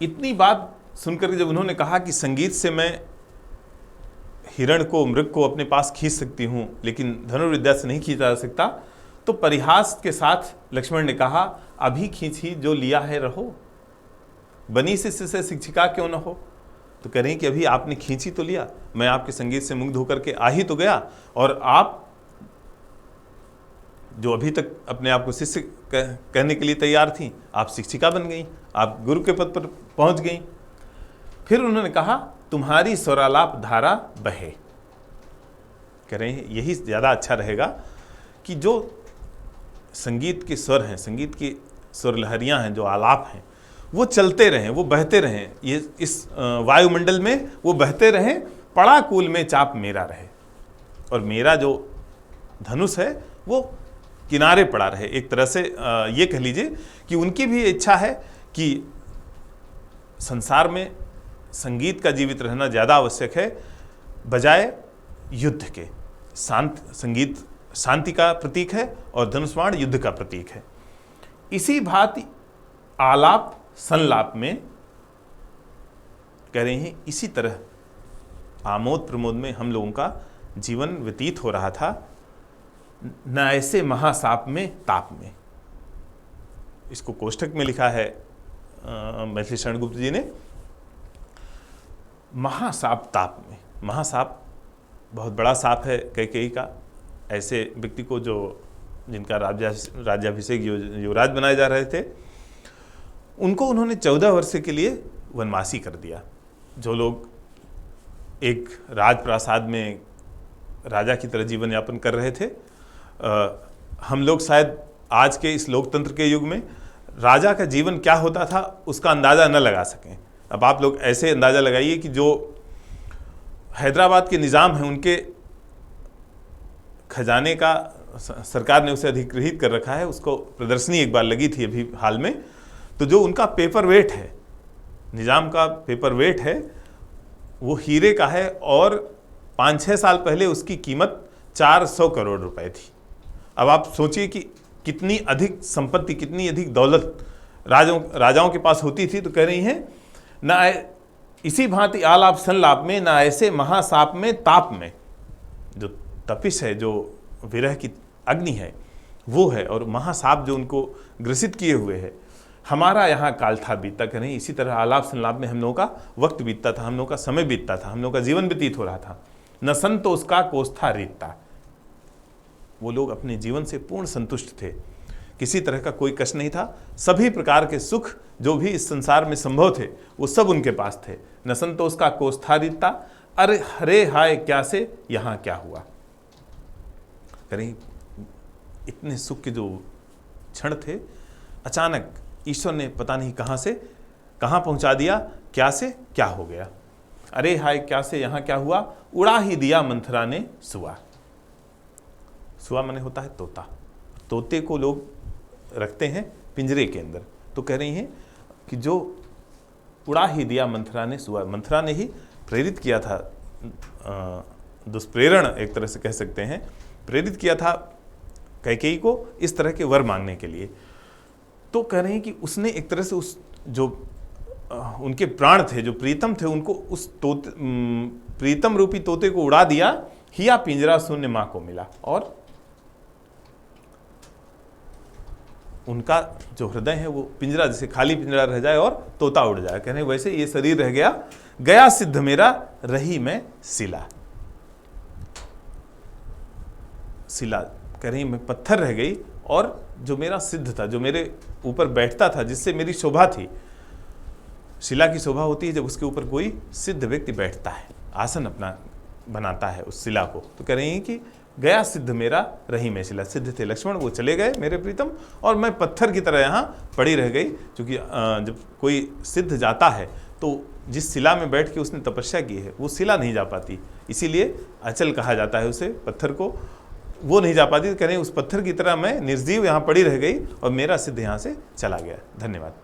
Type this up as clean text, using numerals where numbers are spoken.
इतनी बात सुनकर जब उन्होंने कहा कि संगीत से मैं हिरण को, मृग को अपने पास खींच सकती हूँ लेकिन धनुर्विद्या से नहीं खींचा जा सकता, तो परिहास के साथ लक्ष्मण ने कहा, अभी खींची जो लिया है रहो, बनी से शिक्षिका क्यों न हो। तो कह रही कि अभी आपने खींची तो लिया, मैं आपके संगीत से मुग्ध होकर के आ ही तो गया, और आप जो अभी तक अपने आप को शिष्य कहने के लिए तैयार थी, आप शिक्षिका बन गई, आप गुरु के पद पर पहुंच गई। फिर उन्होंने कहा, तुम्हारी स्वरालाप धारा बहे। कह रहे हैं यही ज़्यादा अच्छा रहेगा कि जो संगीत के स्वर हैं, संगीत की स्वर लहरियाँ हैं, जो आलाप हैं, वो चलते रहें, वो बहते रहें, ये इस वायुमंडल में वो बहते रहें, पड़ा कूल में चाप मेरा रहे, और मेरा जो धनुष है वो किनारे पड़ा रहे। एक तरह से ये कह लीजिए कि उनकी भी इच्छा है कि संसार में संगीत का जीवित रहना ज़्यादा आवश्यक है बजाय युद्ध के। संगीत शांति का प्रतीक है और धनुष्बाण युद्ध का प्रतीक है। इसी भांति आलाप संलाप में कह रहे हैं, इसी तरह आमोद प्रमोद में हम लोगों का जीवन व्यतीत हो रहा था, न ऐसे महासाप में ताप में। इसको कोष्ठक में लिखा है मैथिली शरण गुप्त जी ने, महासाप ताप में। महासाप बहुत बड़ा साप है कैकेयी का, ऐसे व्यक्ति को जो जिनका राज्याभिषेक युवराज बनाए जा रहे थे, उनको उन्होंने 14 वर्ष के लिए वनवासी कर दिया। जो लोग एक राजप्रासाद में राजा की तरह जीवन यापन कर रहे थे, हम लोग शायद आज के इस लोकतंत्र के युग में राजा का जीवन क्या होता था उसका अंदाज़ा न लगा सकें। अब आप लोग ऐसे अंदाज़ा लगाइए कि जो हैदराबाद के निज़ाम हैं, उनके खजाने का सरकार ने उसे अधिग्रहित कर रखा है। उसको प्रदर्शनी एक बार लगी थी अभी हाल में, तो जो उनका पेपर वेट है, निज़ाम का पेपर वेट है, वो हीरे का है, और 5-6 साल पहले उसकी कीमत 400 करोड़ रुपए थी। अब आप सोचिए कि कितनी अधिक संपत्ति, कितनी अधिक दौलत राजाओं के पास होती थी। तो कह रही हैं, ना इसी भांति आलाप संलाप में, ना ऐसे महासाप में ताप में। जो तपिश है, जो विरह की अग्नि है, वो है, और महासाप जो उनको ग्रसित किए हुए है। हमारा यहाँ काल था बीतता, कह रही इसी तरह आलाप संलाप में हम लोगों का वक्त बीतता था, हम लोगों का समय बीतता था, हम लोगों का जीवन व्यतीत हो रहा था। न संतोष का कोस्था रीतता। वो लोग अपने जीवन से पूर्ण संतुष्ट थे, किसी तरह का कोई कष्ट नहीं था। सभी प्रकार के सुख जो भी इस संसार में संभव थे वो सब उनके पास थे। न संतोष का कोस्था रीतता, अरे हरे हाय क्या से यहाँ क्या हुआ। करें इतने सुख के जो क्षण थे, अचानक ईश्वर ने पता नहीं कहाँ से कहाँ पहुँचा दिया, क्या से क्या हो गया। अरे हाय क्या से यहाँ क्या हुआ, उड़ा ही दिया मंथरा ने सुआ। सुआ माने होता है तोता। तोते को लोग रखते हैं पिंजरे के अंदर। तो कह रही हैं कि जो उड़ा ही दिया मंथरा ने सुआ, मंथरा ने ही प्रेरित किया था, दुष्प्रेरण एक तरह से कह सकते हैं, प्रेरित किया था कैकेयी को इस तरह के वर मांगने के लिए। तो कह रहे हैं कि उसने एक तरह से उस जो उनके प्राण थे, जो प्रीतम थे, उनको उस तोते, प्रीतम रूपी तोते को उड़ा दिया। हिया पिंजरा शून्य माँ को मिला, और उनका जो हृदय है वो पिंजरा, जैसे खाली पिंजरा रह जाए और तोता उड़ जाए, कह रहे वैसे ये शरीर रह गया, गया सिद्ध मेरा रही मैं शिला। शिला कह रही मैं पत्थर रह गई, और जो मेरा सिद्ध था, जो मेरे ऊपर बैठता था, जिससे मेरी शोभा थी। शिला की शोभा होती है जब उसके ऊपर कोई सिद्ध व्यक्ति बैठता है, आसन अपना बनाता है उस शिला को। तो कह रही हैं कि गया सिद्ध मेरा रही मैं शिला। सिद्ध थे लक्ष्मण, वो चले गए मेरे प्रीतम, और मैं पत्थर की तरह यहाँ पड़ी रह गई। क्योंकि जब कोई सिद्ध जाता है तो जिस शिला में बैठ के उसने तपस्या की है वो शिला नहीं जा पाती, इसीलिए अचल कहा जाता है उसे, पत्थर को। वो नहीं जा पाती। तो कह रहे हैं उस पत्थर की तरह मैं निर्जीव यहाँ पड़ी रह गई और मेरा सिद्ध यहाँ से चला गया। धन्यवाद।